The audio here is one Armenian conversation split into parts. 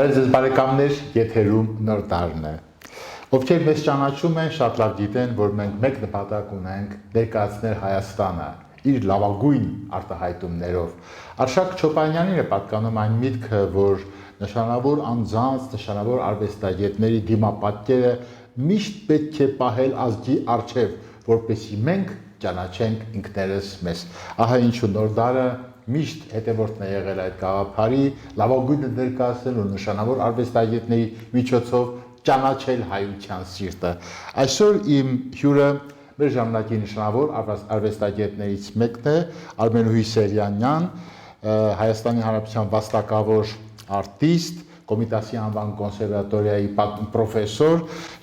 Բարև ձեզ բարեկամներ, եթերում նոր տարն է։ Ովքեր մեզ ճանաչում են, շատ լավ գիտեն, որ մենք մեկ նպատակ ունենք՝ ներկայացնել Հայաստանը իր լավագույն արտահայտումներով։ Արշակ Չոպանյանին է պատկանում այն միտքը, որ նշանավոր անձանց, նշանավոր արվեստագետների դիմապատկերը միշտ պետք է պահել ազգի առջև, որպեսզի մենք ճանաչենք ինքներս մեզ։ Ահա ինչու նոր տարը միշտ հետևորդն է եղել այդ գաղափարի, լավագույնը ներկայացնել ու նշանավոր արվեստագետների միջոցով ճանաչել հայության սիրտը։ Այսօր իմ հյուրը մեր ժամանակի նշանավոր արվեստագետներից մեկն է Արմենուհի Սեյրանյան, Հայաստանի Հանրապետության վաստակավոր արտիստ, Կոմիտասի անվան կոնսերվատորիայի պրոֆեսոր։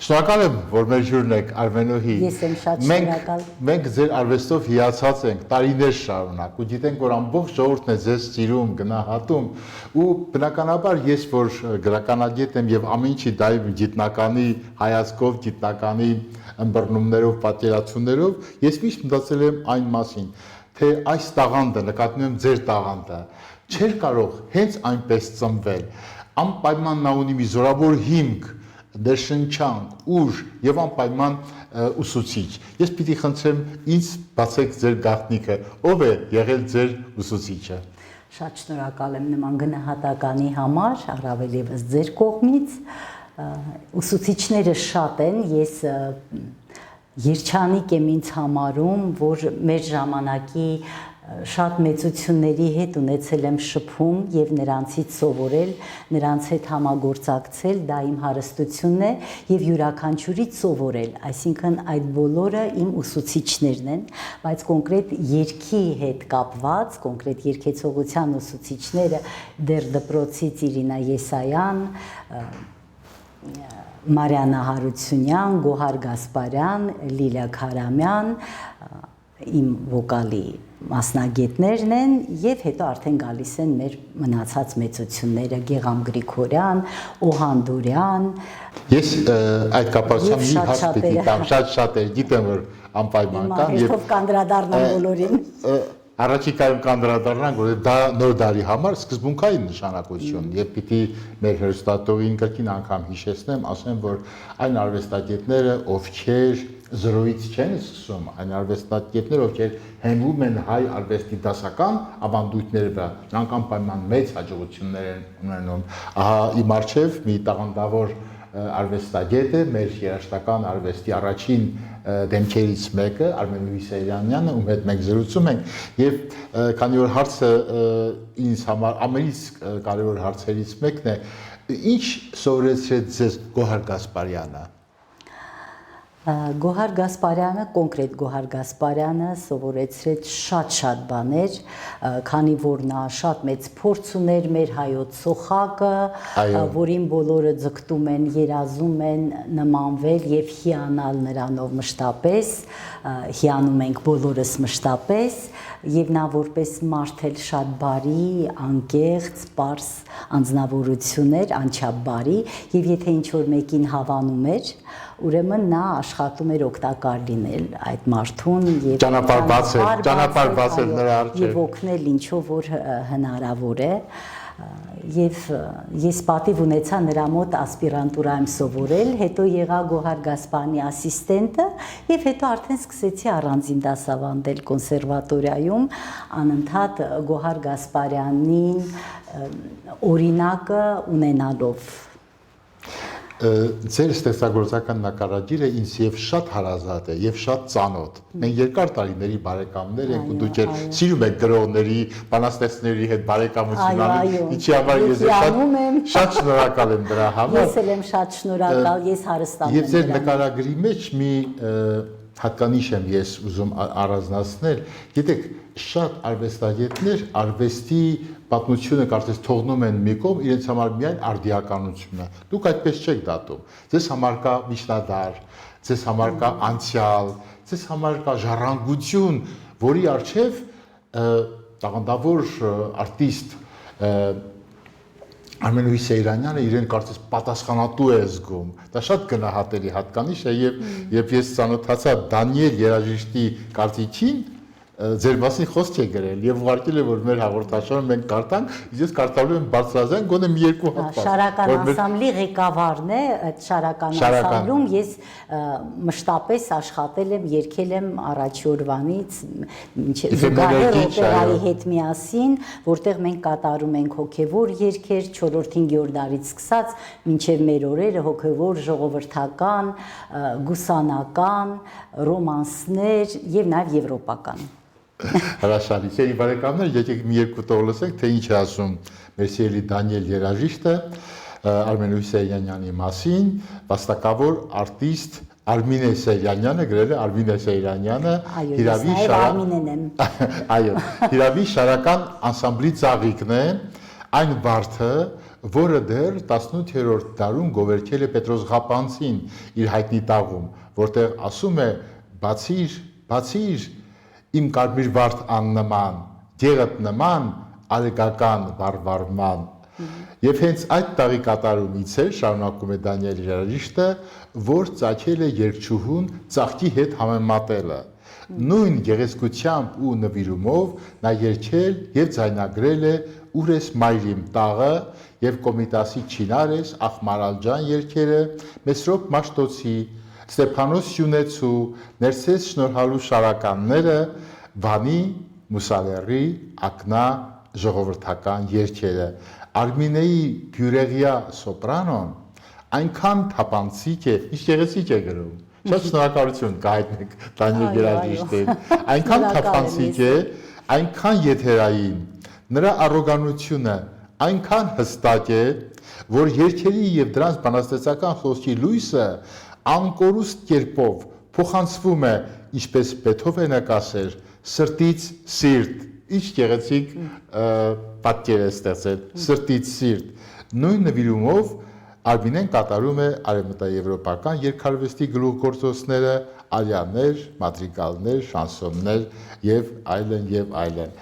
Շնորհակալ եմ, որ մեր հյուրն եք, Արմենուհի։ Ես եմ շատ շնորհակալ։ Մենք ձեր արվեստով հիացած ենք տարիներ շարունակ ու գիտենք, որ ամբողջ ժողովուրդն է ձեզ սիրում, գնահատում ու բնականաբար ես, որ գրականագետ եմ եւ ամեն ինչի դայում գիտնականի հայացքով, գիտնականի ըմբռնումներով, պատկերացումներով, ես միշտ մտածել եմ այն մասին, թե այս տաղանդը, նկատում եմ ձեր տաղանդը, չէր կարող հենց այնպես ծնվել։ Անպայման նա ունի մի զորավոր հիմք, ներշնչանք, ուժ եւ անպայման ուսուցիչ։ Ես պիտի խնդրեմ ինձ բացեք ձեր գաղտնիքը, ով է եղել ձեր ուսուցիչը։ Շատ շնորհակալ եմ նման գնահատականի համար, առավել եւս ձեր կողմից։ Ուսուցիչները շատ են, ես երջանիկ եմ ինձ համարում, որ մեր ժամանակի շատ մեծությունների հետ ունեցել եմ շփում եւ նրանցից սովորել, նրանց հետ համագործակցել, դա իմ հարստությունն է եւ յուրաքանչյուրից սովորել, այսինքն այդ բոլորը իմ ուսուցիչներն են, բայց կոնկրետ երգի հետ կապված, կոնկրետ երգեցողության ուսուցիչները դեռ դպրոցից Իրինա Եսայան, Մարիանա Հարությունյան, Գոհար Գասպարյան, Լիլիա Քարամյան, իմ վոկալի մասնագետներն են եւ հետո արդեն գալիս են մեր մնացած մեծությունները Գեգամ Գրիգորյան, Օհան Դուրյան։ Ես այդ կապակցությամբ մի հարց պիտի տամ, շատ է, գիտեմ որ անպայման կան եւ կանդրադառնամ բոլորին։ Առաջիկայում կանդրադառնանք, որ դա նոր տարի համար սկզբունքային նշանակություն եւ պիտի մեր հերոստատողին կրկին անգամ հիշեցնեմ, ասեմ, որ այն արվեստագետները, ովքեր զրոյից չեն սկսում, այն արվեստագետները, ովքեր հենվում են հայ արվեստի դասական ավանդույթների վրա, նրանք անպայման մեծ հաջողություններ են ունենում։ Ահա իմ առջև մի տաղանդավոր արվեստագետ է, մեր երաժշտական արվեստի առաջին դեմքերից մեկը, Արմենուհի Սեյրանյանը, ում հետ մենք զրուցում ենք, եւ քանի որ հարցը ինձ համար ամենից կարևոր հարցերից մեկն է, ինչ սովորեցրեց ձեզ Գոհար Գասպարյանը։ Գոհար Գասպարյանը, կոնկրետ Գոհար Գասպարյանը սովորեցրեց շատ բաներ, քանի որ նա շատ մեծ փորձ ուներ մեր հայոց սոխակը, որին բոլորը ձգտում են, երազում են նմանվել եւ հիանալ նրանով մշտապես, հիանում ենք բոլորս մշտապես, եւ նա որպես մարդ էլ շատ բարի, անկեղծ, պարզ անձնավորություն էր, անչափ բարի, եւ եթե ինչ որ մեկին հավանում էր, ուրեմն նա աշխատում էր օգտակար լինել այդ մարդուն եւ ճանապարհ բացել նրա առջև եւ օգնել ինչով որ հնարավոր է եւ ես պատիվ ունեցա նրա մոտ ասպիրանտուրայում սովորել, հետո եղա Գոհար Գասպարյանի ասիստենտը եւ հետո արդեն սկսեցի առանձին դասավանդել կոնսերվատորիայում, անընդհատ Գոհար Գասպարյանին օրինակը ունենալով։ Ձեր ստեղծագործական նկարագիրը ինձ եւ շատ հարազատ է եւ շատ ծանոթ։ Մենք երկար տարիների բարեկամներ ենք ու դուք էլ սիրում եք գրողների, բանաստեղծների հետ բարեկամություն անել, ինչի համար ես շատ շնորհակալ եմ դրա համար։ Ես էլ եմ շատ շնորհակալ, ես հարստանում եմ։ Եվ ձեր նկարագրի մեջ մի հատկանիշ եմ ես ուզում առանձնացնել, գիտեք, շատ արվեստագետներ արվեստի պատմությունը կարծես թողնում են մի կողմ, իրենց համար միայն արդիականությունը։ Դուք այդպես չեք դատում։ Ձեզ համար կա միջնադար, ձեզ համար կա անցյալ, ձեզ համար կա ժառանգություն, որի առջև տաղանդավոր արտիստ Արմենուհի Սեյրանյանը իրեն կարծես պատասխանատու է զգում։ Դա շատ գնահատելի հատկանիշ է եւ երբ ես ծանոթացա Դանիել երաժիշտի կարծիքին, ձեր մասին խոսք է գրել եւ ուղարկել է որ մեր հաղորդաշարը մենք կարդանք, ես կարդալու եմ բարձրաձայն գոնե մի երկու հատված։ Շարական անսամբլի ղեկավարն է, այդ շարական անսամբլում ես մշտապես աշխատել եմ, երգել եմ առաջի օրվանից զուգահեռ օպերայի հետ միասին, որտեղ մենք կատարում ենք հոգևոր երգեր 4-5 օրդարից սկսած մինչև մեր օրերը հոգևոր, ժողովրդական, գուսանական, ռոմանսներ եւ նաեւ եվրոպական։ Հրաշալի, սերի բարեկամներ, եկեք մի երկու տող լսենք, թե ինչ է ասում մեր սիրելի Դանիել երաժիշտը Արմեն Հուսեյանյանի մասին, վաստակավոր արտիստ Արմինե Սեյրանյանը գրել է Արմինե Սեյրանյանը, Հիրավի շարական անսամբլի ծաղիկն է, այն վարդը, որը դեռ 18-րդ դարում գովերքել է Պետրոս Ղապանցին իր հայտնի տաղում, որտեղ ասում է բացիր իմ կարմիր վարդ աննման, գեղդ նման արեգական վարվարման։ Եվ հենց այդ տաղի կատարումից է, շարունակում է Դանիել երաժիշտը, որ ծագել է երգչուհուն ծաղկի հետ համեմատելը։ Նույն գեղեցկությամբ ու նվիրումով նա երգել եւ ձայնագրել է «Ուր ես մայրիմ» տաղը եւ Կոմիտասի «Չինարես», Ախմարալջան երգերը, Մեսրոպ Մաշտոցի, Ստեփանոս Սյունեցու, Ներսես Շնորհալու շարականները, Վանի, Մուսալերի, Ակնա ժողովրդական երգերը։ Արմինեի բյուրեղյա սոպրանոն այնքան թափանցիկ է, ինչ գեղեցիկ է գրում։ Շատ շնորհակալություն կհայտնենք Դանիել երաժիշտին։ Այնքան թափանցիկ է, այնքան եթերային, նրա առոգանությունը այնքան հստակ է, որ երգերի եւ դրանց բանաստեղծական խոսքի լույսը անկորուստ կերպով փոխանցվում է, ինչպես Բեթհովենը կասեր, սրտից սիրտ, ինչ գեղեցիկ պատկեր է ստեղծել, սրտից սիրտ։ Նույն նվիրումով Արմինեն կատարում է արևմտաեվրոպական երգարվեստի գլուխգործոցները, արիաներ, մադրիգալներ, շանսոններ եւ այլն եւ այլն։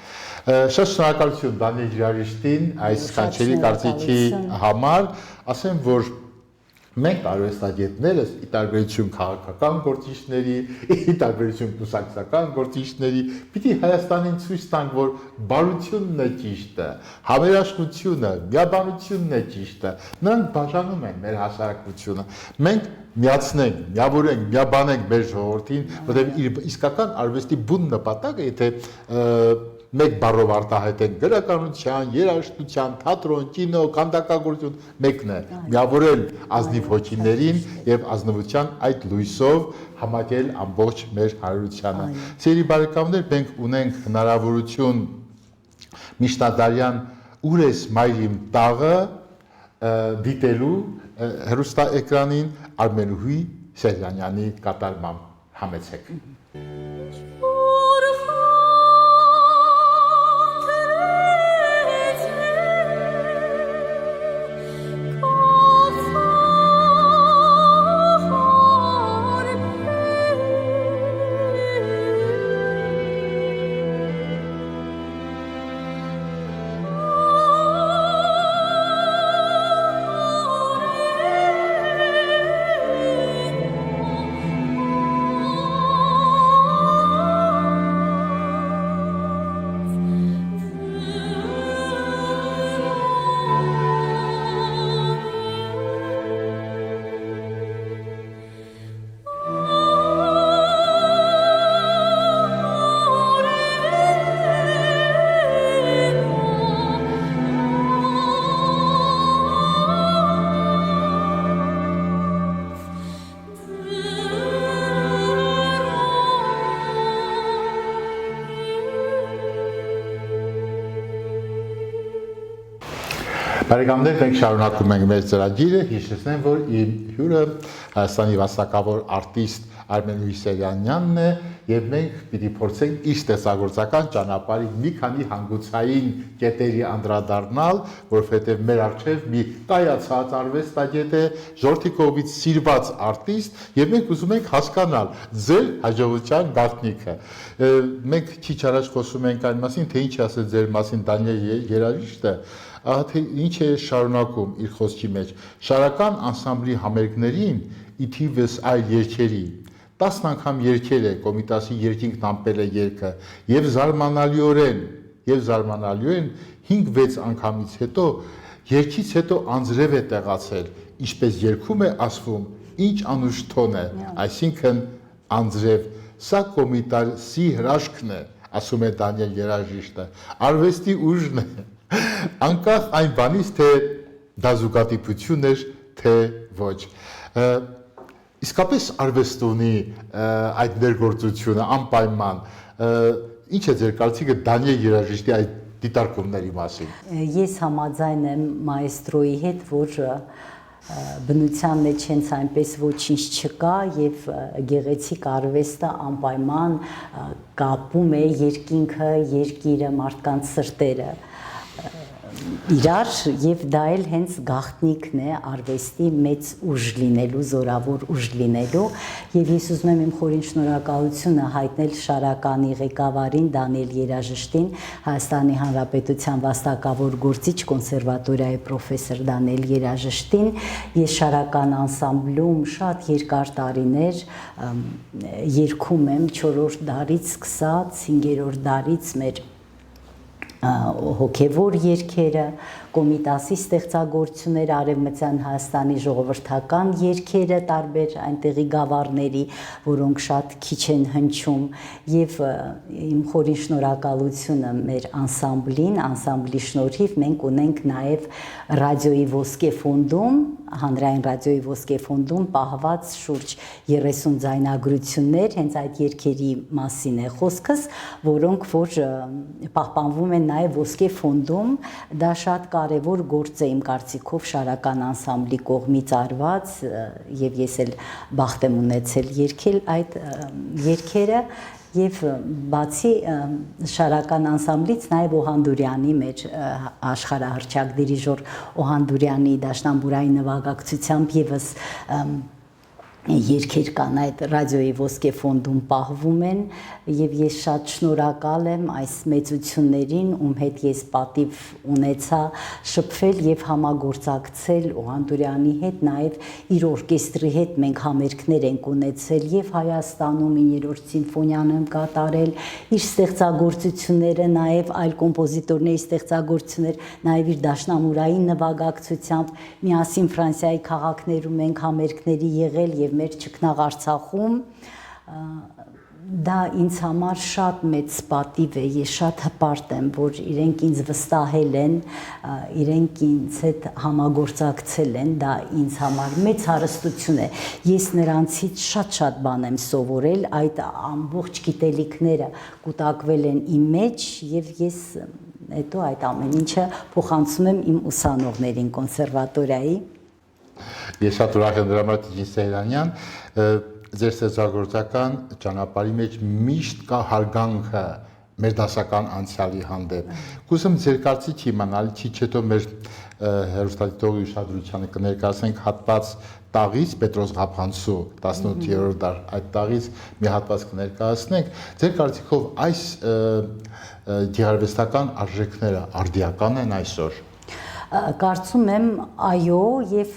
Շատ շնորհակալություն Դանիել երաժիշտին այս կանչելի կարծիքի համար, ասեմ որ մենք արվեստագետներս ի տարբերություն քաղաքական գործիչների, ի տարբերություն կուսակցական գործիչների, պիտի Հայաստանին ցույց տանք, որ բարությունն է ճիշտը, համերաշխությունը, միաբանությունն է ճիշտը։ Նրանք բաժանում են մեր հասարակությունը։ Մենք միացնենք, միավորենք, միաբանենք մեր ժողովրդին, որտեղ իր իսկական արվեստի բուն նպատակը, եթե մեկ բառով արտահայտենք գրականության, երաժշտության, թատրոն, կինո, քանդակագործություն մեկն է՝ միավորել ազնիվ հոգիներին եւ ազնվության այդ լույսով համակել ամբողջ մեր հարությանը։ Սիրելի բարեկամներ, մենք ունենք հնարավորություն միջնադարյան «Ուր ես մայրիմ» տաղը դիտելու հեռուստաէկրանին Արմենուհի Սեյրանյանի կատարմամբ համեցեք։ Բարեկամներ, մենք շարունակում ենք մեր ծրագիրը, հիշեցնեմ, որ իմ հյուրը Հայաստանի վաստակավոր արտիստ Արմեն Հուսեյանյանն է եւ մենք պիտի փորձենք իր ստեղծագործական ճանապարհի մի քանի հանգուցային կետերի անդրադառնալ, որովհետեւ մեր առջեւ մի կայացած արվեստագետ է, ժողովրդի կողմից սիրված արտիստ եւ մենք ուզում ենք հասկանալ ձեր հաջողության գաղտնիքը։ Մենք քիչ առաջ խոսում ենք այն մասին, թե ինչ ասել ձեր մասին Դանիել երաժիշտը, ահա թե ինչ է շարունակում իր խոսքի մեջ։ Շարական անսամբլի համերգներին ի թիվս այլ երգերի 10 անգամ երգել է Կոմիտասի երկինքն ամպել է երգը եւ զարմանալիորեն 5-6 անգամից հետո երգից հետո անձրև է տեղացել, ինչպես երգում է ասվում, ինչ անուշ տոն է, այսինքն անձրև, սա Կոմիտասի հրաշքն է, ասում է Դանիել երաժիշտը, արվեստի ուժն է, անկախ այն բանից, թե դա զուգադիպություն էր, թե ոչ։ Իսկապես արվեստ ունի այդ ներգործությունը անպայման, ինչ է ձեր կարծիքը Դանիել երաժիշտի այդ դիտարկումների մասին։ Ես համաձայն եմ մայստրոյի հետ, որ բնության մեջ հենց այնպես ոչինչ չկա եւ գեղեցիկ արվեստը անպայման կապում է երկինքը, երկիրը, մարդկանց սրտերը իրար եւ դա էլ հենց գաղտնիքն է արվեստի մեծ ուժ լինելու, զորավոր ուժ լինելու եւ ես ուզում եմ իմ խորին շնորհակալությունը հայտնել Շարականի ղեկավարին Դանիել երաժշտին, Հայաստանի Հանրապետության վաստակավոր գործիչ կոնսերվատորիայի պրոֆեսոր Դանիել երաժշտին, ես Շարական անսամբլում շատ երկար տարիներ երգում եմ 4-րդ դարից սկսած 5-րդ դարից մեր հոգևոր երգերը, Կոմիտասի ստեղծագործությունները, Արևմտյան Հայաստանի ժողովրդական երգերը, տարբեր այնտեղի գավառների, որոնք շատ քիչ են հնչում, եւ իմ խորին շնորհակալությունը մեր անսամբլին, անսամբլի շնորհիվ մենք ունենք նաեւ ռադիոյի ոսկե ֆոնդում, հանրային ռադիոյի ոսկե ֆոնդում պահված շուրջ 30 ձայնագրություններ, հենց այդ երգերի մասին է խոսքս, որոնք որ պահպանվում են նաեւ ոսկե ֆոնդում, դա շատ կարևոր գործ է իմ կարծիքով Շարական անսամբլի կողմից արված եւ ես էլ բախտ եմ ունեցել երգել այդ երգերը եւ բացի Շարական անսամբլից նաեւ Օհանդուրյանի մեր աշխարհահռչակ դիրիժոր Օհանդուրյանի դաշնամուրային նվագակցությամբ եւս երգեր կան այդ ռադիոյի ոսկե ֆոնդում պահվում են եւ ես շատ շնորհակալ եմ այս մեծություններին, ում հետ ես պատիվ ունեցա շփվել եւ համագործակցել Օհանդուրյանի հետ, նաեւ իր օրկեստրի հետ մենք համերգներ ենք ունեցել եւ Հայաստանում 9-րդ սիմֆոնիան եմ կատարել, իր ստեղծագործությունները նաեւ այլ կոմպոզիտորների ստեղծագործություններ, նաեւ իր դաշնամուրային նվագակցությամբ միասին Ֆրանսիայի քաղաքներում ենք համերգների եղել եւ մեր ճգնաղ Արցախում դա ինձ համար շատ մեծ պատիվ է, ես շատ հպարտ եմ, որ իրենք ինձ վստահել են, իրենք ինձ հետ համագործակցել են, դա ինձ համար մեծ հարստություն է, ես նրանցից շատ բան եմ սովորել, այդ ամբողջ գիտելիքները կուտակվել են իմ մեջ եւ ես հետո այդ ամեն ինչը փոխանցում եմ իմ ուսանողներին կոնսերվատորիայի։ Ես շատ ուրախ եմ դրա համար Տիգրան Սեյրանյան, ձեր ստեղծագործական ճանապարհի մեջ միշտ կա հարգանքը մեր դասական անցյալի հանդեպ։ Կուզեմ ձեր կարծիք իմանալ, քիչ հետո մեր հեռուստադիտողի ուշադրությանը կներկայացնենք հատված տաղից Պետրոս Ղափանցու 18-րդ դար այդ տաղից մի հատված կներկայացնենք։ Ձեր կարծիքով այս գեղարվեստական արժեքները արդիական են այսօր։ Կարծում եմ այո եւ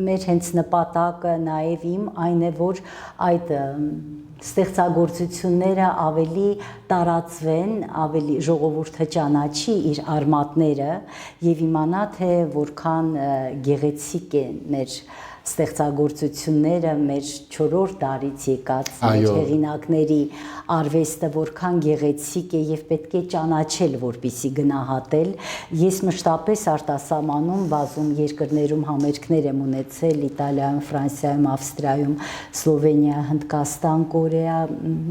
մեր հենց նպատակը նաեւ իմ այն է որ այդ ստեղծագործությունները ավելի տարածվեն, ավելի ժողովուրդը ճանաչի իր արմատները եւ իմանա թե որքան գեղեցիկ են մեր ստեղծագործությունները մեր 4-րդ դարից եկած մեր հեղինակների արվեստը որքան գեղեցիկ է եւ պետք է ճանաչել, որպեսզի գնահատել։ Ես մշտապես արտասահմանում բազում երկրներում համերգներ եմ ունեցել Իտալիայում, Ֆրանսիայում, Ավստրիայում, Սլովենիա, Հնդկաստան, Կորեա,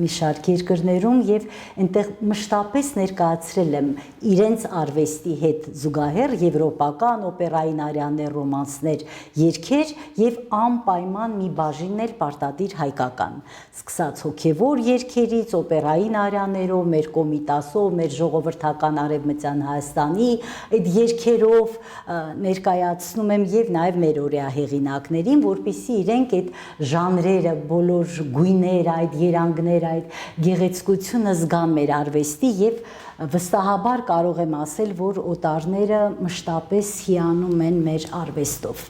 մի շարք երկրներում եւ այնտեղ մշտապես ներկայացրել եմ իրենց արվեստի հետ զուգահեռ եվրոպական օպերային արյաններ, ռոմանսներ, երգեր եւ անպայման մի բաժինն էլ պարտադիր հայկական, սկսած հոգևոր երգերից, օպերային արյաներով, մեր Կոմիտասով, մեր ժողովրդական Արևմտյան Հայաստանի այդ երգերով ներկայացնում եմ եւ նաեւ մեր օրյա հեղինակներին, որպեսզի իրենք այդ ժանրերը, բոլոր գույները, այդ երանգները, այդ գեղեցկությունը զգան մեր արվեստի եւ վստահաբար կարող եմ ասել, որ օտարները մշտապես հիանում են մեր արվեստով։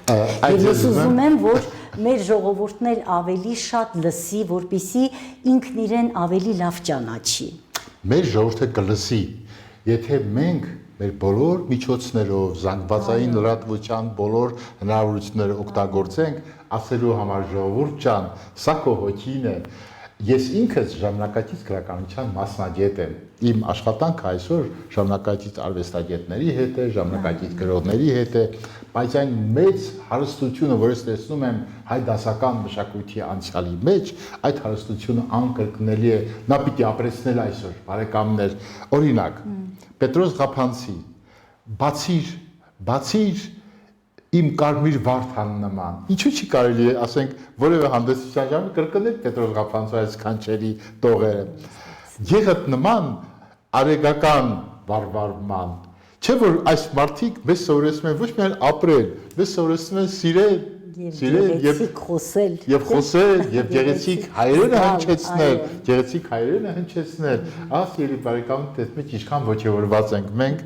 Ես ուզում եմ, որ մեր ժողովուրդն էլ ավելի շատ լսի, որպիսի ինքն իրեն ավելի լավ ճանաչի։ Մեր ժողովուրդը կլսի, եթե մենք մեր բոլոր միջոցներով, զանգվածային լրատվության բոլոր հնարավորությունները օգտագործենք, ասելու համար ժողովուրդ ջան, սա քո հոգին է։ Ես ինքս ժամանակակից գրականության մասնագետ եմ։ Իմ աշխատանքը այսօր ժամանակակից արվեստագետների հետ է, ժամանակակից գրողների հետ է, բայց այն մեծ հարստությունը, որ ես տեսնում եմ հայ դասական մշակույթի անցյալի մեջ, այդ հարստությունը անկրկնելի է, նա պիտի ապրեցնել այսօր, բարեկամներ։ Օրինակ, Պետրոս Ղափանցի, բացիր իմ կարմիր վարդան նման։ Ինչու՞ չի կարելի է, ասենք, որևէ հանդեսության ժամանակ կրկնել Պետրոս Ղափանցու այս կանչերի տողերը։ Եղդ նման արեգական վարվարման։ Չէ՞ որ այս մարդիկ մեզ սովորեցնում են ոչ միայն ապրել, մեզ սովորեցնում են սիրել եւ խոսել եւ գեղեցիկ հայերենը հնչեցնել, ահա ելի բարեկամ տեսնում եք ինչքան ողջավորված ենք մենք,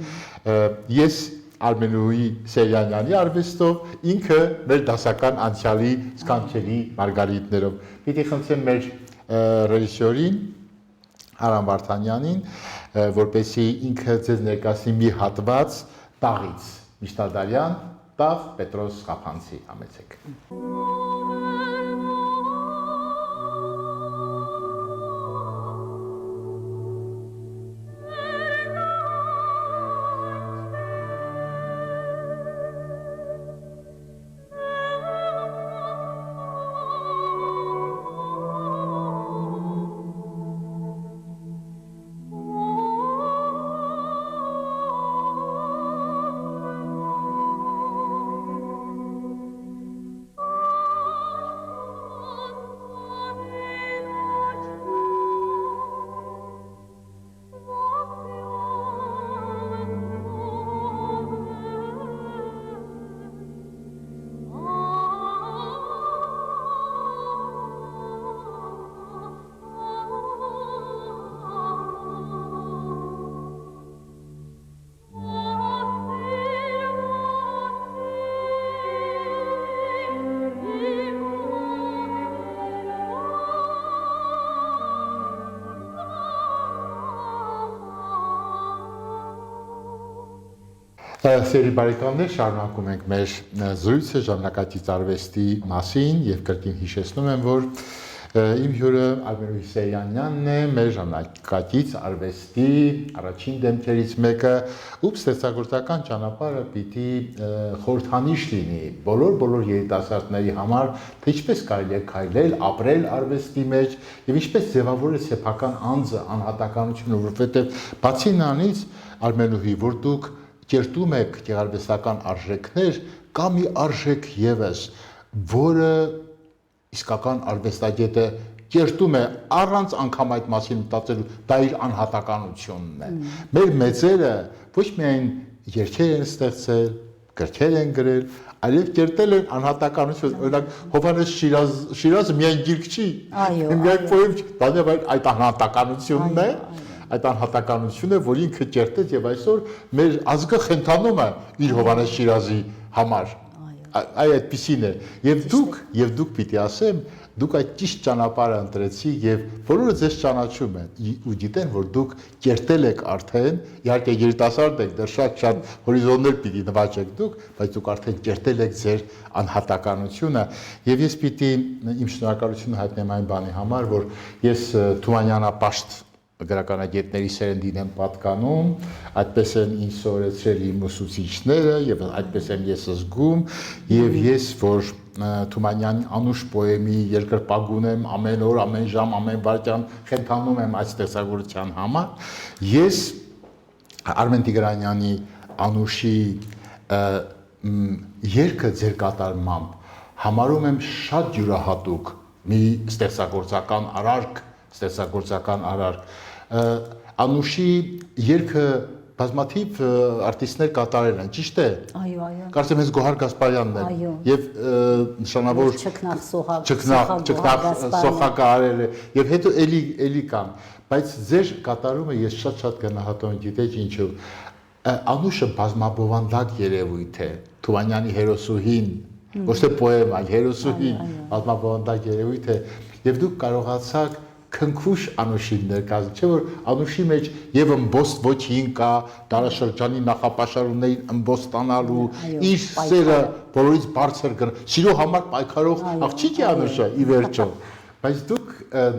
ես Արմենուհի Սեյանյանի արվեստով, ինքը մեր դասական անցյալի սքանչելի մարգարիտներով։ Պիտի խնդրեմ մեր ռեժիսորին Արամ Վարդանյանին, որպեսզի ինքը ձեզ ներկայացնի մի հատված տաղից, Միշտադարյան տաղ Պետրոս Ղափանցի, համեցեք։ Սերի բարեկամներ, շարունակում ենք մեր զրույցը ժամանակակից արվեստի մասին եւ կրկին հիշեցնում եմ, որ իմ հյուրը Արմենուհի Սեյանյանն է, մեր ժամանակակից արվեստի առաջին դեմքերից մեկը, ում ստեղծագործական ճանապարհը պիտի խորհրդանիշ լինի բոլոր երիտասարդների համար, թե ինչպես կարելի է քայլել, ապրել արվեստի մեջ եւ ինչպես ձևավորել սեփական անձը, անհատականությունը, որովհետեւ բացի նրանից Արմենուհի, որ դուք կերտում եք գեղարվեստական արժեքներ, կա մի արժեք եւս, որը իսկական արվեստագետը կերտում է առանց անգամ այդ մասին մտածելու, դա իր անհատականությունն է։ Մեր մեծերը ոչ միայն երգեր են ստեղծել, գրքեր են գրել, այլև կերտել են անհատականություն, օրինակ Հովհաննես Շիրազը միայն գիրք չի, միայն պոեմ չի, դա այդ անհատականությունն է։ Այդ անհատականությունը, որ ինքը կերտեց եւ այսօր մեր ազգը խենթանում է իր Հովհաննես Շիրազի համար։ Այդպիսին է։ Եվ դուք պիտի ասեմ, դուք այդ ճիշտ ճանապարհը ընտրեցիք եւ բոլորը ձեզ ճանաչում են ու գիտեն, որ դուք կերտել եք արդեն, իհարկե երիտասարդ եք, դեռ շատ հորիզոններ պիտի նվաճեք դուք, բայց դուք արդեն կերտել եք ձեր անհատականությունը եւ ես պիտի իմ շնորհակալությունը հայտնեմ այն բանի համար, որ ես Թումանյանապաշտ գրականագետների սերնդին եմ պատկանում, այդպես են ինձ սովորեցրել իմ ուսուցիչները եւ այդպես եմ ես զգում եւ ես որ Թումանյանի անուշ պոեմի երկրպագուն եմ ամեն օր, ամեն ժամ, ամեն վայրկյան խենթանում եմ այդ ստեղծագործության համար, ես Արմեն Տիգրանյանի անուշի երգը ձեր կատարմամբ համարում եմ շատ յուրահատուկ մի ստեղծագործական արարք Անուշի երգը բազմաթիվ արտիստներ կատարել են, ճիշտ է։ Այո։ Կարծեմ հենց Գոհար Գասպարյանն է եւ նշանավոր Չքնաղ Սոխակը արել է եւ հետո էլի կան, բայց ձեր կատարումը ես շատ գնահատում եմ, գիտեք ինչու։ Անուշը բազմաբովանդակ երևույթ է, Թումանյանի հերոսուհին ոչ թե պոեմա, հերոսուհի, պատմաբանական երևույթ է, եւ դուք կարողացաք քնքուշ Անուշին ներկայացնել, չէ՞ որ Անուշի մեջ եւ ըմբոստ ոչին կա, դարաշրջանի նախապաշարումներին ըմբոստանալու, իր սերը բոլորից բարձր գն, սիրո համար պայքարող աղջիկ է Անուշը ի վերջո, բայց դուք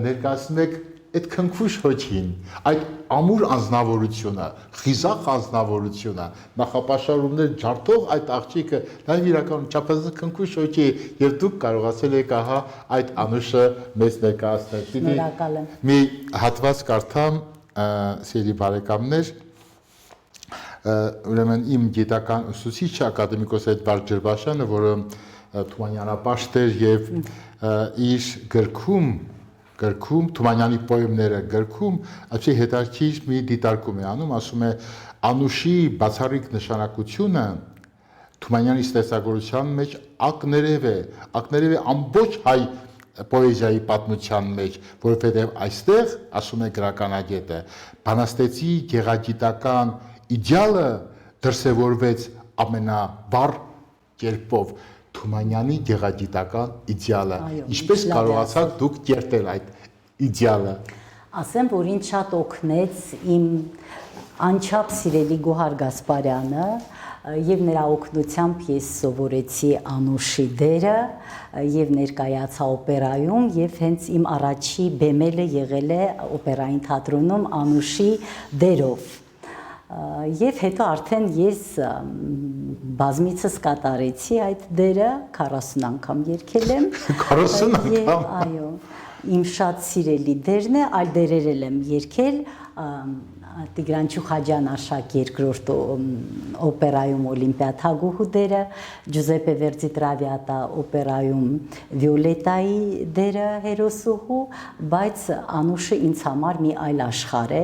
ներկայացնում եք այդ քնքուշ հոչին, այդ ամուր անձնավորությունը, խիզախ անձնավորությունը, նախապաշարումներ ջարդող այդ աղջիկը, նաև իրականում չափազանց քնքուշ հոչի է, եւ դուք կարողացել եք ահա այդ Անուշը մեզ ներկայացնել։ Շնորհակալ եմ։ Մի հատված կարդամ, սիրելի բարեկամներ, ուրեմն իմ գիտական ուսուցիչը ակադեմիկոս Էդվարդ Ջրբաշյանը, որը թումանյանապաշտ էր եւ իր գրքում Թումանյանի պոեմները գրքում այդի հետաքրքիր մի դիտարկում է անում, ասում է Անուշի բացառիկ նշանակությունը Թումանյանի ստեղծագործության մեջ ակներև է ամբողջ հայ պոեզիայի պատմության մեջ, որովհետև այստեղ, ասում է գրականագետը, բանաստեղծի գեղագիտական իդեալը դրսևորվեց ամենավառ կերպով Թումանյանի գեղագիտական իդեալը։ Ինչպես կարողացաք դուք կերտել այդ իդեալը։ Ասեմ, որ ինձ շատ օգնեց իմ անչափ սիրելի Գոհար Գասպարյանը եւ նրա օգնությամբ ես սովորեցի Անուշի դերը եւ ներկայացա օպերայում եւ հենց իմ առաջի բեմելը եղել է օպերային թատրոնում Անուշի դերով։ Եվ հետո արդեն ես բազմիցս կատարեցի այդ դերը, 40 անգամ երգել եմ։ 40 անգամ։ Այո, իմ շատ սիրելի դերն է, այլ դերեր եմ երգել, Տիգրան Չուխաջյան Արշակ երկրորդ օպերայում Օլիմպիա թագուհու դերը, Ջուզեպե Վերդի Տրավիատա օպերայում Վիոլետայի դերը հերոսուհու, բայց Անուշը ինձ համար մի այլ աշխարհ է,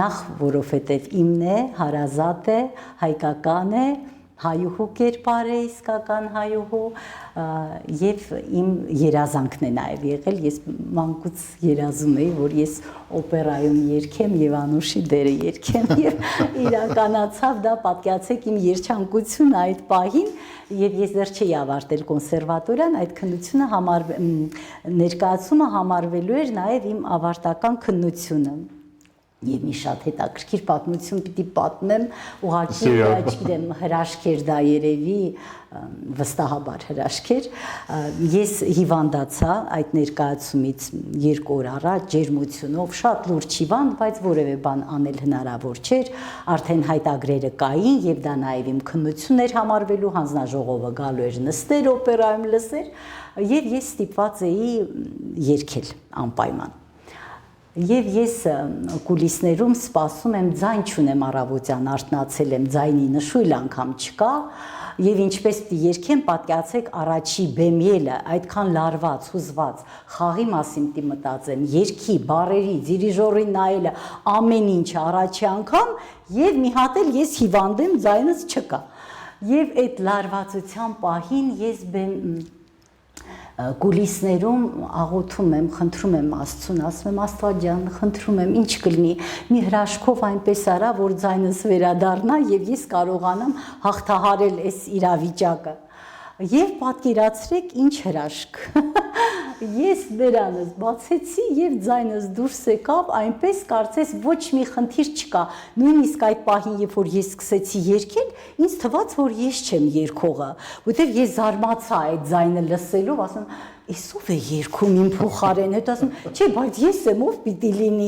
նախ որովհետև իմն է, հարազատ է, հայկական է, հայուհու կերպար է, իսկական հայուհու եւ իմ երազանքն է նաեւ եղել, ես մանկուց երազում էի, որ ես օպերայում երգեմ եւ Անուշի դերը երգեմ եւ իրականացավ դա, պատկերացեք իմ երջանկությունը այդ պահին եւ ես դեռ չէի ավարտել կոնսերվատորիան, այդ քննությունը ներկայացումը համարվելու էր նաեւ իմ ավարտական քննությունը։ Եվ մի շատ հետաքրքիր պատմություն պիտի պատմեմ, ուղղակի չգիտեմ, հրաշք էր դա երևի, վստահաբար հրաշք էր։ Ես հիվանդացա այդ ներկայացումից 2 օր առաջ ջերմությունով, շատ լուրջ հիվանդ, բայց որևէ բան անել հնարավոր չէր, արդեն հայտագրերը կային եւ դա նաեւ իմ քննությունն էր համարվելու, հանձնաժողովը գալու էր նստեր օպերայում լսեր եւ ես ստիպված էի երգել անպայման։ Եվ ես կուլիսներում սպասում եմ, ձայն չունեմ առավոտյան, արթնացել եմ, ձայնի նշույլ անգամ չկա, եւ ինչպես պիտի երգեմ, պատկերացեք առաջի բեմելը, այդքան լարված, հուզված, խաղի մասին պիտի մտածեմ, երգի, բառերի, դիրիժորին նայելը, ամեն ինչը առաջի անգամ, եւ մի հատ էլ ես հիվանդ եմ, ձայնս չկա։ Եվ այդ լարվածության պահին ես կուլիսներում աղոթում եմ, խնդրում եմ Աստծուն, ասում եմ Աստված ջան, խնդրում եմ, ինչ կլինի, մի հրաշքով այնպես արա, որ ձայնս վերադառնա եւ ես կարողանամ հաղթահարել այս իրավիճակը։ Եվ պատկերացրեք ինչ հրաշք։ Ես դրանս բացեցի եւ ձայնս դուրս եկավ, այնպես կարծես ոչ մի խնդիր չկա։ Նույնիսկ այդ պահին, երբ որ ես սկսեցի երգել, ինձ թվաց, որ ես չեմ երգողը, որտեվ ես զարմացա այդ ձայնը լսելով, ասում Էսով է երգում իմ փոխարեն, հետո ասում, չէ, բայց ես եմ, ով պիտի լինի։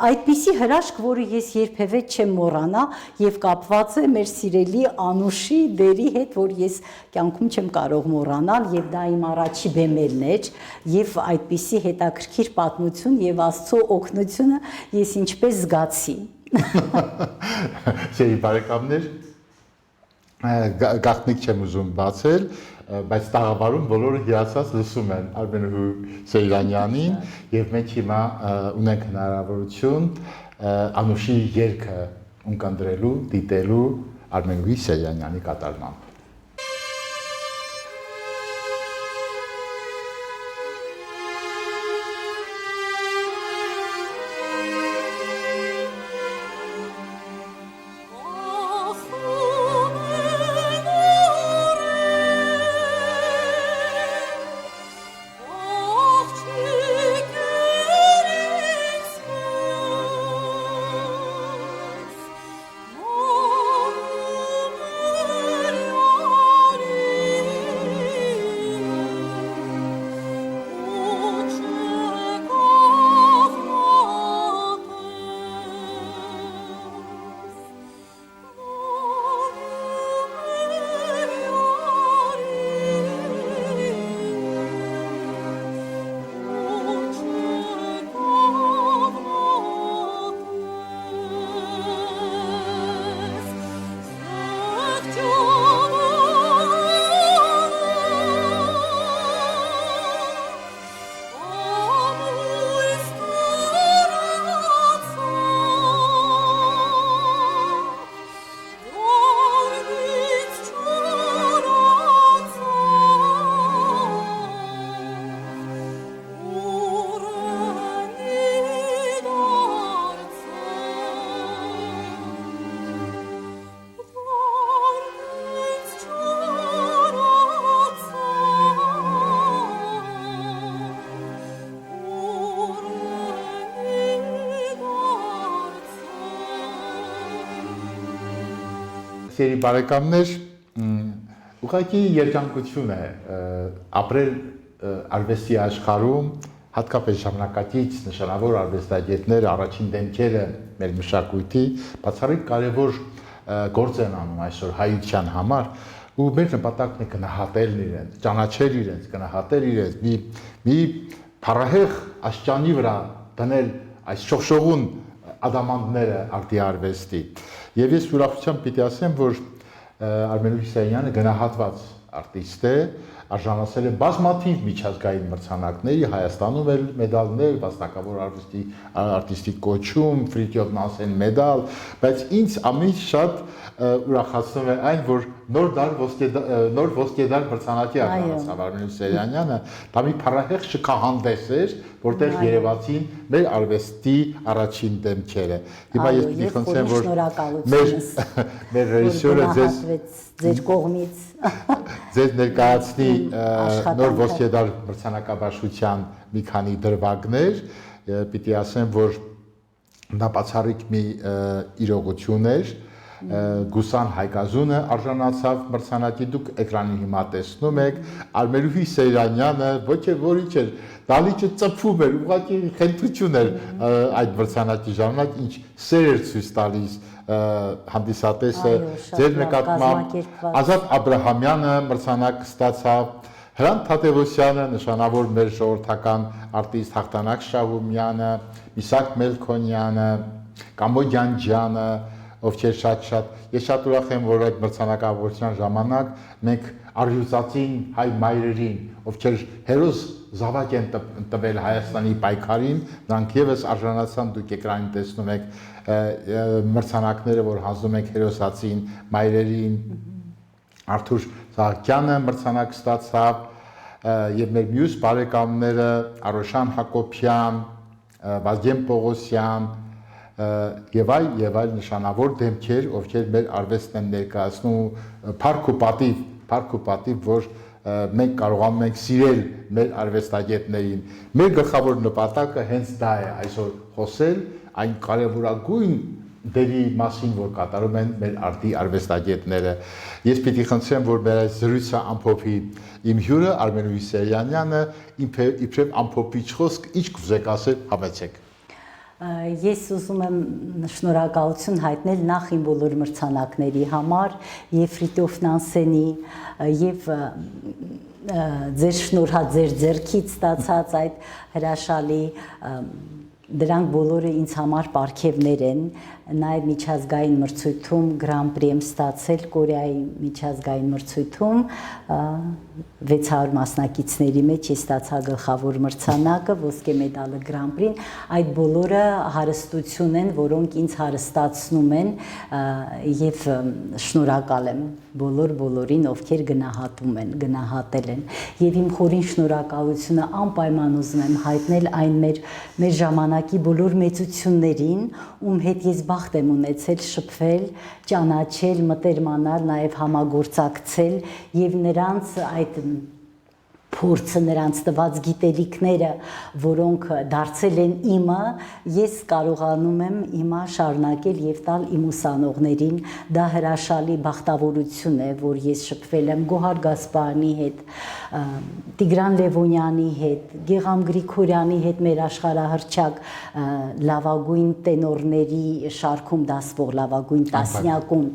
Այդպիսի հրաշք, որը ես երբևէ չեմ մոռանա եւ կապված է մեր սիրելի Անուշի դերի հետ, որ ես կյանքում չեմ կարող մոռանալ եւ դա իմ առաջի բեմելն էր եւ այդպիսի հետաքրքիր պատմություն եւ Աստծո օգնությունը ես ինչպես զգացի։ Սիրելի բարեկամներ, գաղտնիք չեմ ուզում բացել, բայց տաղավարում բոլորը հիացած լսում են Արմենուհու Սեյրանյանին եւ մենք հիմա ունենք հնարավորություն Անուշի երգը ունկնդրելու, դիտելու Արմենուհի Սեյրանյանի կատարմամբ։ սերի բարեկամներ, ուղղակի երջանկություն է ապրել արվեստի աշխարհում, հատկապես ժամանակակից նշանավոր արվեստագետները, առաջին դեմքերը մեր մշակույթի բացառիկ կարևոր գործ են անում այսօր հայության համար, ու մեր նպատակն է գնահատել իրենց, ճանաչել իրենց, գնահատել իրենց, մի փառահեղ աշճանի վրա դնել այս շողշողուն ադամանդները արտի արվեստի։ Եվ ես ուրախությամբ պիտի ասեմ, որ Արմեն Հուսեյանը գնահատված արտիստ է, արժանացել է բազմաթիվ միջազգային մրցանակների, Հայաստանում էլ մեդալներ, վաստակավոր արտիստի կոչում, Ֆրիտյոֆ Նանսեն մեդալ, բայց ինձ ամենից շատ ուրախացնում է այն, որ նոր ոսկեդար մրցանակի արժանացավ Արմեն Հուսեյանը, դա մի փառահեղ շքահանդես էր, որտեղ երևացին մեր արվեստի առաջին դեմքերը։ Հիմա ես պիտի խնդրեմ, որ մեր ռեժիսորը ձեր կողմից ձեզ ներկայացնի նոր ոսկեդար մրցանակաբաշխության մի քանի դրվագներ, պիտի ասեմ, որ դա բացառիկ մի իրողություն էր, Գուսան Հայկազունը արժանացավ մրցանակի, դուք էկրանի հիմա տեսնում եք, Արմենուհի Սեյրանյանը ոչ է որի չէր, դալիճը ծփում էր, ուղղակի խենթություն էր այդ մրցանակի ժամանակ, ինչ սեր էր ցույց տալիս հանդիսատեսը, ձեր նկատմամբ Ազատ Աբրահամյանը մրցանակ ստացավ, Հրանտ Թադևոսյանը, նշանավոր մեր ժողովրդական արտիստ Հաղթանակ Շահումյանը, Միսակ Մելքոնյանը, Կամո Ջանջյանը, ովքեր ես շատ ուրախ եմ, որ այդ մրցանակավորության ժամանակ մենք արժույթացին հայ մայրերին, ովքեր հերոս զավակ են տվել Հայաստանի պայքարին, նրանք եւս արժանացան, դուք էկրանին տեսնում եք մրցանակները, որ հանձնում ենք հերոսացին մայրերին, Արթուր Սահակյանը մրցանակ ստացավ, եւ մեր մյուս բարեկամները Արոշան Հակոբյան, Վազգեն Պողոսյան եւ այլ նշանավոր դեմքեր, ովքեր մեր արվեստն են ներկայացնում փառք ու պատիվ, որ մենք կարողանում ենք սիրել մեր արվեստագետներին։ Մեր գլխավոր նպատակը հենց դա է այսօր խոսել այն կարևորագույն դերի մասին, որ կատարում են մեր արտի արվեստագետները։ Ես պիտի խնդրեմ, որ մեր այս զրույցը ամփոփի իմ հյուրը Արմեն Հուսեյանը, իբրև ամփոփիչ խոսք, ինչ կուզեք ասել, համեցեք։ Ես ուզում եմ շնորհակալություն հայտնել նախ իմ բոլոր մրցանակների համար, եւ Ֆրիտյոֆ Նանսենի, եւ ձեր շնորհած ձեր ձեռքից ստացած այդ հրաշալի դրանք բոլորը ինձ համար պարգևներ են, նաև միջազգային մրցույթում Grand Prix եմ ստացել Կորեայի միջազգային մրցույթում 600 մասնակիցների մեջ ես ստացա գլխավոր մրցանակը, ոսկե մեդալը Grand Prix-ին, այդ բոլորը հարստություն են, որոնք ինձ հարստացնում են եւ շնորհակալ եմ բոլորին, ովքեր գնահատել են եւ իմ խորին շնորհակալությունը անպայման ուզում եմ հայտնել այն մեր ժամանակի բոլոր մեծություններին, ում հետ ես բախտ եմ ունեցել շփվել, ճանաչել, մտերմանալ, նաև համագործակցել եւ նրանց այդ փորձը, նրանց տված գիտելիքները, որոնք դարձել են իմը, ես կարողանում եմ հիմա շարունակել եւ տալ իմ ուսանողներին, դա հրաշալի բախտավորություն է, որ ես շփվել եմ Գոհար Գասպարյանի հետ, Տիգրան Լևոնյանի հետ, Գեգամ Գրիգորյանի հետ մեր աշխարհահռչակ լավագույն տենորների շարքում դասվող լավագույն տասնյակում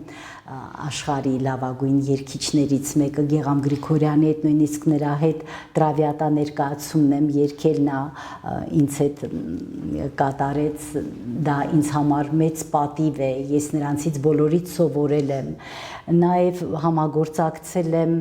աշխարհի լավագույն երգիչներից մեկը Գեգամ Գրիգորյանի հետ, նույնիսկ նրա հետ Տրավիատա ներկայացումն եմ երգել, նա ինձ հետ կատարեց, դա ինձ համար մեծ պատիվ է, ես նրանցից բոլորից սովորել եմ, նաև համագործակցել եմ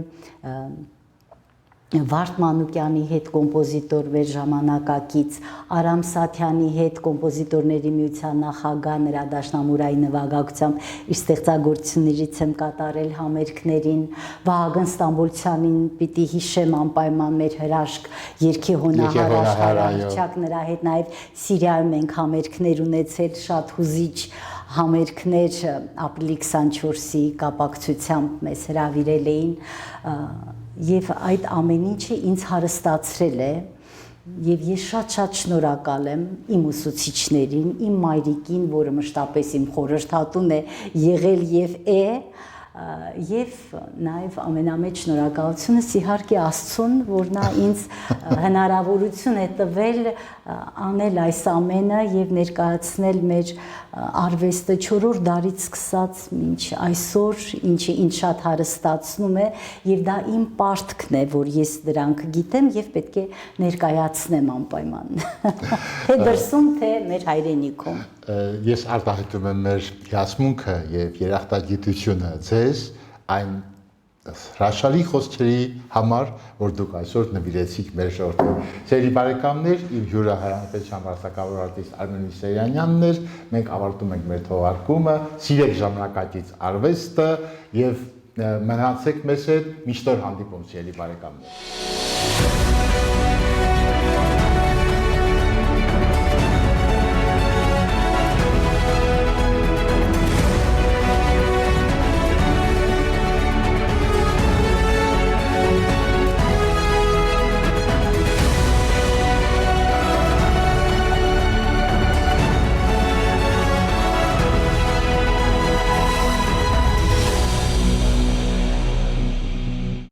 Վարդ Մանուկյանի հետ կոմպոզիտոր մեր ժամանակակից, Արամ Սաթյանի հետ կոմպոզիտորների միության նախագահ, նրա դաշնամուրային նվագակցությամբ իր ստեղծագործություններից եմ կատարել համերգներին, Վահագն Ստամբոլցյանին պիտի հիշեմ անպայման մեր հրաշք երգի հոնահար աշխարհահռչակ, նրա հետ նաև Սիրիայում ենք համերգներ ունեցել, շատ հուզիչ համերգներ ապրիլի 24-ի կապակցությամբ մեզ հրավիրել էին եւ այդ ամեն ինչը ինձ հարստացրել է եւ ես շատ շնորհակալ եմ իմ ուսուցիչներին, իմ մայրիկին, որը մշտապես իմ խորհրդատուն է եղել եւ է, եւ նաեւ ամենամեծ շնորհակալությունս իհարկե Աստծուն, որ նա ինձ հնարավորություն է տվել անել այս ամենը եւ ներկայացնել մեր արվեստը 4-րդ դարից սկսած մինչ այսօր, ինչը ինձ շատ հարստացնում է եւ դա իմ պարտքն է, որ ես դրանք գիտեմ եւ պետք է ներկայացնեմ անպայման։ Թե դրսում, թե մեր հայրենիքում։ Ես արտահայտում եմ մեր հիացմունքը եւ երախտագիտությունը ձեզ այն հրաշալի խոսքերի համար, որ դուք այսօր նվիրեցիք մեր ժողովրդին։ Սիրելի բարեկամներ, իմ հյուրը հայրենական վարչակավոր արտիստ Արմեն Միսերյանյանն էր։ Մենք ավարտում ենք մեր թողարկումը։ Սիրեք ժամանակակից արվեստը եւ մնացեք մեզ հետ, միշտ հանդիպում, սիրելի բարեկամներ։